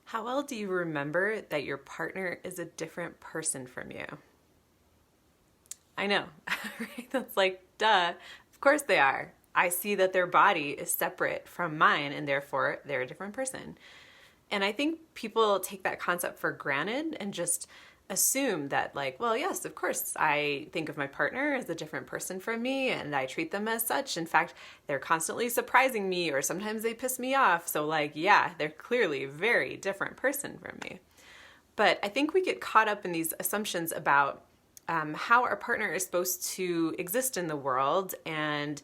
How well do you remember that your partner is a different person from you? I know, right? That's like, duh, of course they are. I see that their body is separate from mine and therefore they're a different person. And I think people take that concept for granted and just assume that, like, well, yes, of course, I think of my partner as a different person from me and I treat them as such. In fact, they're constantly surprising me or sometimes they piss me off. So, like, yeah, they're clearly a very different person from me. But I think we get caught up in these assumptions about how our partner is supposed to exist in the world and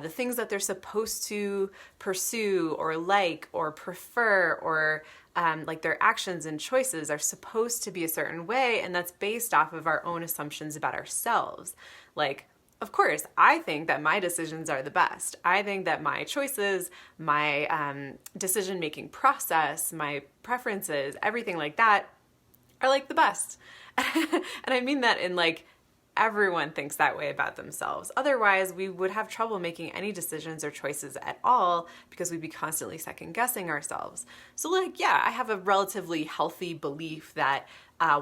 the things that they're supposed to pursue or prefer or like their actions and choices are supposed to be a certain way, and that's based off of our own assumptions about ourselves. Like, of course, I think that my decisions are the best. I think that my choices, my decision-making process, my preferences, everything like that are like the best. And I mean that in like everyone thinks that way about themselves. Otherwise, we would have trouble making any decisions or choices at all because we'd be constantly second guessing ourselves. So like, yeah, I have a relatively healthy belief that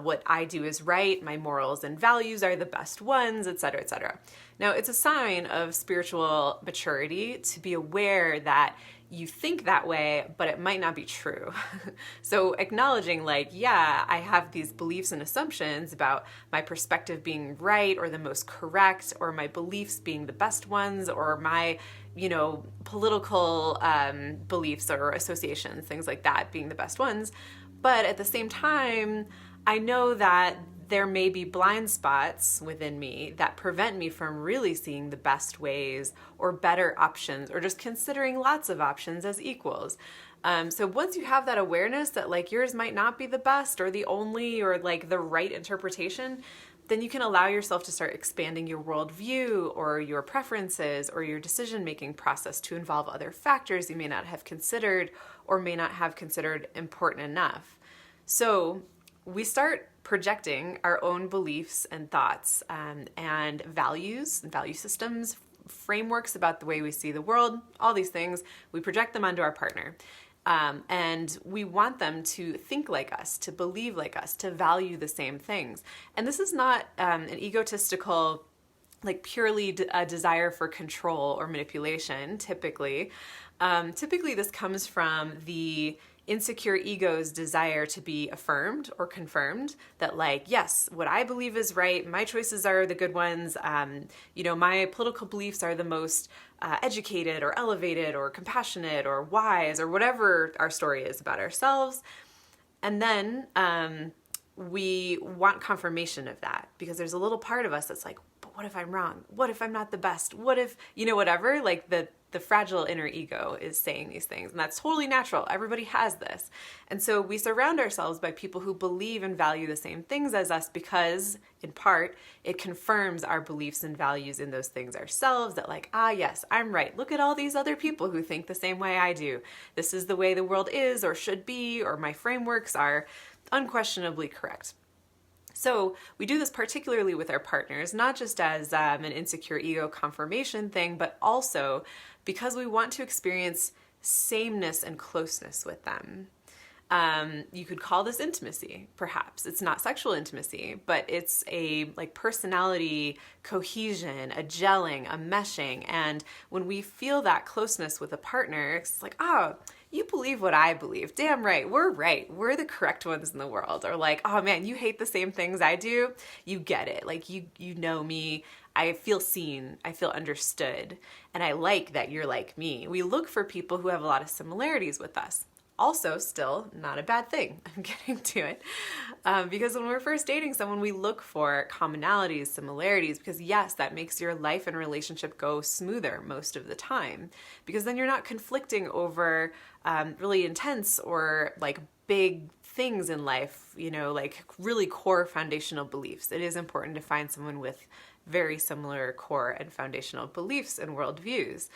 what I do is right, my morals and values are the best ones, etc., etc. Now, it's a sign of spiritual maturity to be aware that you think that way, but it might not be true. So acknowledging like, yeah, I have these beliefs and assumptions about my perspective being right or the most correct, or my beliefs being the best ones, or my, political beliefs or associations, things like that being the best ones. But at the same time, I know that there may be blind spots within me that prevent me from really seeing the best ways or better options or just considering lots of options as equals. So once you have that awareness that like yours might not be the best or the only or like the right interpretation, then you can allow yourself to start expanding your worldview or your preferences or your decision-making process to involve other factors you may not have considered or may not have considered important enough. So we start projecting our own beliefs and thoughts and values and value systems, frameworks about the way we see the world, all these things, we project them onto our partner. And we want them to think like us, to believe like us, to value the same things. And this is not an egotistical, like purely a desire for control or manipulation, typically. Typically this comes from the insecure ego's desire to be affirmed or confirmed that like, yes, what I believe is right, my choices are the good ones, my political beliefs are the most educated or elevated or compassionate or wise or whatever our story is about ourselves. And then we want confirmation of that because there's a little part of us that's like, but what if I'm wrong? What if I'm not the best? What if, whatever, like the fragile inner ego is saying these things. And that's totally natural. Everybody has this. And so we surround ourselves by people who believe and value the same things as us because, in part, it confirms our beliefs and values in those things ourselves that like, yes, I'm right. Look at all these other people who think the same way I do. This is the way the world is or should be, or my frameworks are unquestionably correct. So we do this particularly with our partners, not just as an insecure ego confirmation thing, but also because we want to experience sameness and closeness with them. You could call this intimacy, perhaps. It's not sexual intimacy, but it's a like personality cohesion, a gelling, a meshing. And when we feel that closeness with a partner, it's like, you believe what I believe. Damn right. We're the correct ones in the world. Or like, oh man, you hate the same things I do. You get it. Like you know me. I feel seen. I feel understood. And I like that you're like me. We look for people who have a lot of similarities with us. Also, still not a bad thing. I'm getting to it. Because when we're first dating someone, we look for commonalities, similarities, because yes, that makes your life and relationship go smoother most of the time. Because then you're not conflicting over really intense or like big things in life, like really core foundational beliefs. It is important to find someone with very similar core and foundational beliefs and worldviews.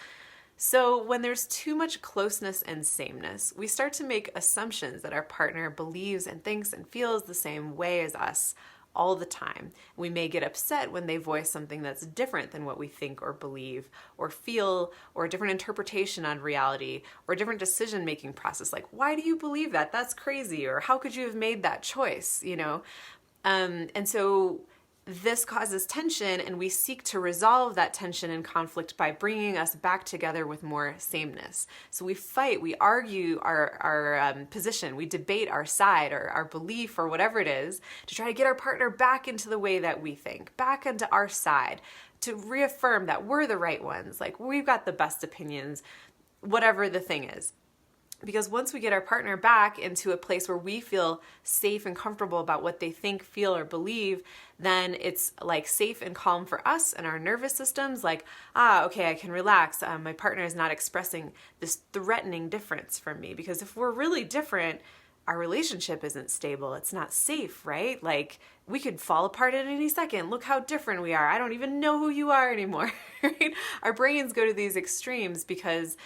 So when there's too much closeness and sameness, we start to make assumptions that our partner believes and thinks and feels the same way as us all the time. We may get upset when they voice something that's different than what we think or believe or feel, or a different interpretation on reality, or a different decision-making process. Like, why do you believe that? That's crazy. Or how could you have made that choice? And so this causes tension, and we seek to resolve that tension and conflict by bringing us back together with more sameness. So we fight, we argue our position, we debate our side or our belief or whatever it is to try to get our partner back into the way that we think, back into our side, to reaffirm that we're the right ones, like we've got the best opinions, whatever the thing is. Because once we get our partner back into a place where we feel safe and comfortable about what they think, feel, or believe, then it's like safe and calm for us and our nervous systems. Like, okay, I can relax. My partner is not expressing this threatening difference from me. Because if we're really different, our relationship isn't stable. It's not safe, right? Like, we could fall apart at any second. Look how different we are. I don't even know who you are anymore, right? Our brains go to these extremes because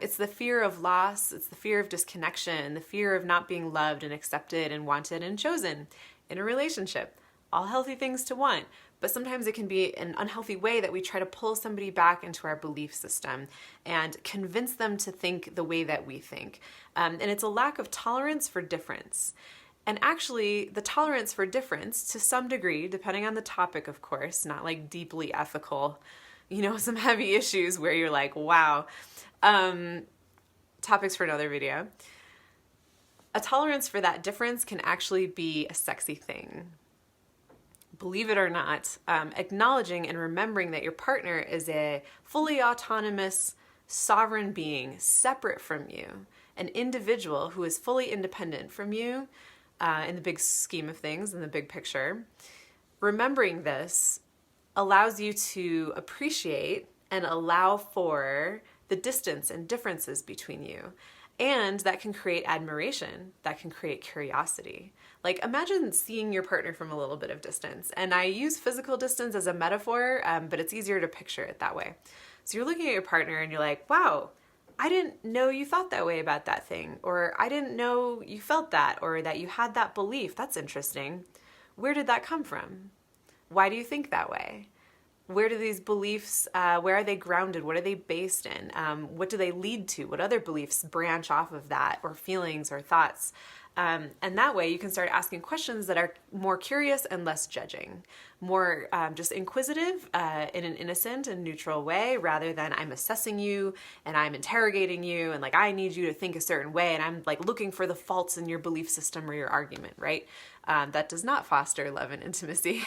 it's the fear of loss, it's the fear of disconnection, the fear of not being loved and accepted and wanted and chosen in a relationship. All healthy things to want, but sometimes it can be an unhealthy way that we try to pull somebody back into our belief system and convince them to think the way that we think. And it's a lack of tolerance for difference. And actually, the tolerance for difference, to some degree, depending on the topic, of course, not like deeply ethical, some heavy issues where you're like, wow, topics for another video. A tolerance for that difference can actually be a sexy thing. Believe it or not, acknowledging and remembering that your partner is a fully autonomous, sovereign being, separate from you, an individual who is fully independent from you in the big scheme of things, in the big picture. Remembering this allows you to appreciate and allow for the distance and differences between you. And that can create admiration, that can create curiosity. Like, imagine seeing your partner from a little bit of distance. And I use physical distance as a metaphor, but it's easier to picture it that way. So you're looking at your partner and you're like, wow, I didn't know you thought that way about that thing. Or I didn't know you felt that, or that you had that belief. That's interesting. Where did that come from? Why do you think that way? Where do these beliefs, where are they grounded? What are they based in? What do they lead to? What other beliefs branch off of that, or feelings or thoughts? And that way you can start asking questions that are more curious and less judging, more just inquisitive in an innocent and neutral way, rather than I'm assessing you and I'm interrogating you and like I need you to think a certain way and I'm like looking for the faults in your belief system or your argument, right? That does not foster love and intimacy.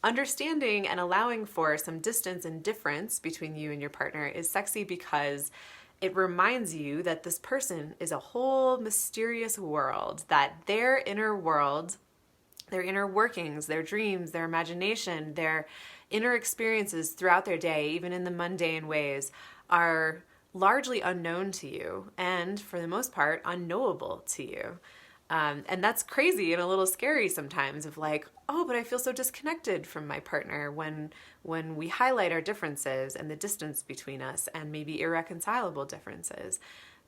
Understanding and allowing for some distance and difference between you and your partner is sexy because it reminds you that this person is a whole mysterious world, that their inner world, their inner workings, their dreams, their imagination, their inner experiences throughout their day, even in the mundane ways, are largely unknown to you and, for the most part, unknowable to you. And that's crazy and a little scary sometimes, of like, oh, but I feel so disconnected from my partner when we highlight our differences and the distance between us and maybe irreconcilable differences.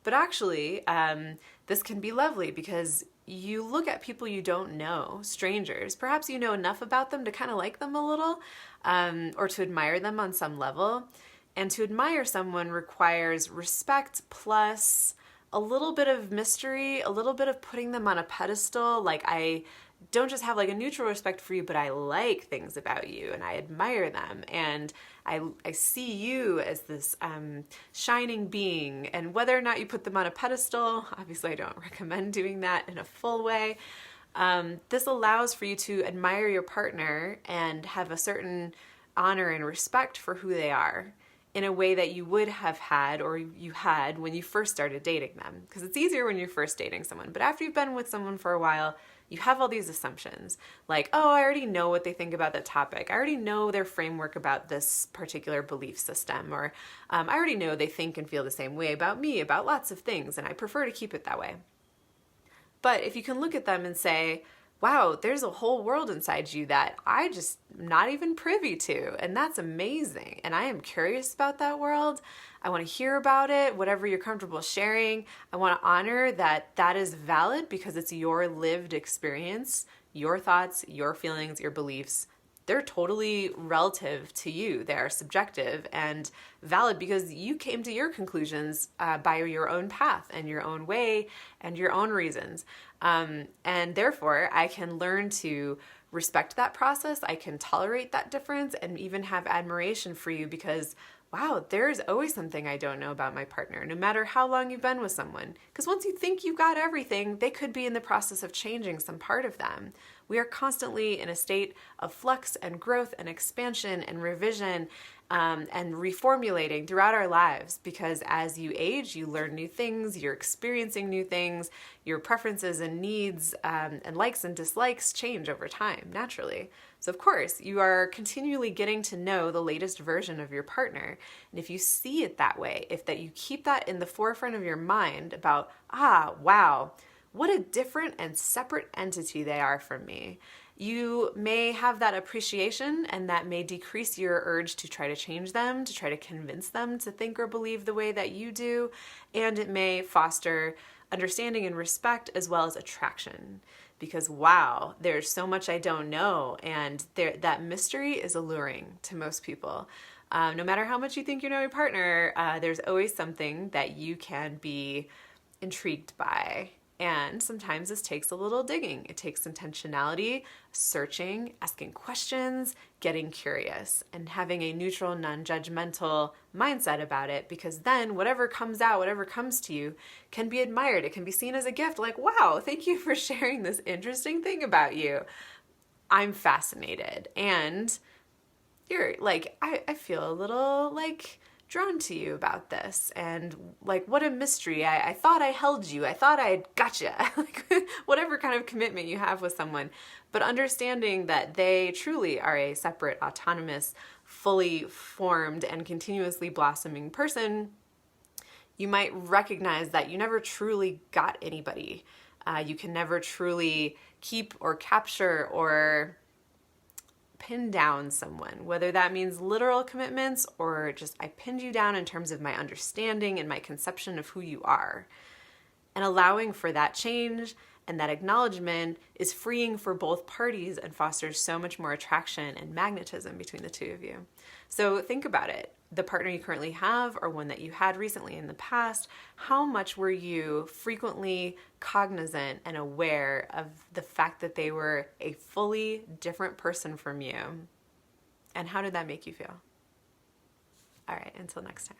But actually, this can be lovely because you look at people you don't know, strangers. Perhaps you know enough about them to kind of like them a little, or to admire them on some level. And to admire someone requires respect plus a little bit of mystery, a little bit of putting them on a pedestal. Like, I don't just have like a neutral respect for you, but I like things about you and I admire them. And I see you as this shining being. And whether or not you put them on a pedestal, obviously I don't recommend doing that in a full way. This allows for you to admire your partner and have a certain honor and respect for who they are, in a way that you would have had, or you had when you first started dating them. Because it's easier when you're first dating someone. But after you've been with someone for a while, you have all these assumptions. Like, oh, I already know what they think about that topic. I already know their framework about this particular belief system. Or I already know they think and feel the same way about me, about lots of things. And I prefer to keep it that way. But if you can look at them and say, wow, there's a whole world inside you that I just not even privy to. And that's amazing. And I am curious about that world. I want to hear about it, whatever you're comfortable sharing. I want to honor that that is valid because it's your lived experience. your thoughts, your feelings, your beliefs, they're totally relative to you. They are subjective and valid because you came to your conclusions by your own path and your own way and your own reasons. And therefore, I can learn to respect that process. I can tolerate that difference and even have admiration for you because, wow, there's always something I don't know about my partner, no matter how long you've been with someone. Because once you think you've got everything, they could be in the process of changing some part of them. We are constantly in a state of flux and growth and expansion and revision and reformulating throughout our lives, because as you age, you learn new things, you're experiencing new things, your preferences and needs and likes and dislikes change over time, naturally. So of course, you are continually getting to know the latest version of your partner. And if you see it that way, if that you keep that in the forefront of your mind about, wow, what a different and separate entity they are from me, you may have that appreciation, and that may decrease your urge to try to change them, to try to convince them to think or believe the way that you do, and it may foster understanding and respect as well as attraction. Because wow, there's so much I don't know, and that mystery is alluring to most people. No matter how much you think you know your partner, there's always something that you can be intrigued by. And sometimes this takes a little digging. It takes intentionality, searching, asking questions, getting curious, and having a neutral, non-judgmental mindset about it, because then whatever comes out, whatever comes to you can be admired. It can be seen as a gift, like, wow, thank you for sharing this interesting thing about you. I'm fascinated. And you're like, I feel a little like drawn to you about this, and like, what a mystery. I thought I held you, I thought I gotcha. Like, whatever kind of commitment you have with someone, but understanding that they truly are a separate, autonomous, fully formed and continuously blossoming person, you might recognize that you never truly got anybody. You can never truly keep or capture or pin down someone, whether that means literal commitments or just I pinned you down in terms of my understanding and my conception of who you are. And allowing for that change and that acknowledgement is freeing for both parties and fosters so much more attraction and magnetism between the two of you. So think about it. The partner you currently have, or one that you had recently in the past, how much were you frequently cognizant and aware of the fact that they were a fully different person from you? And how did that make you feel? All right, until next time.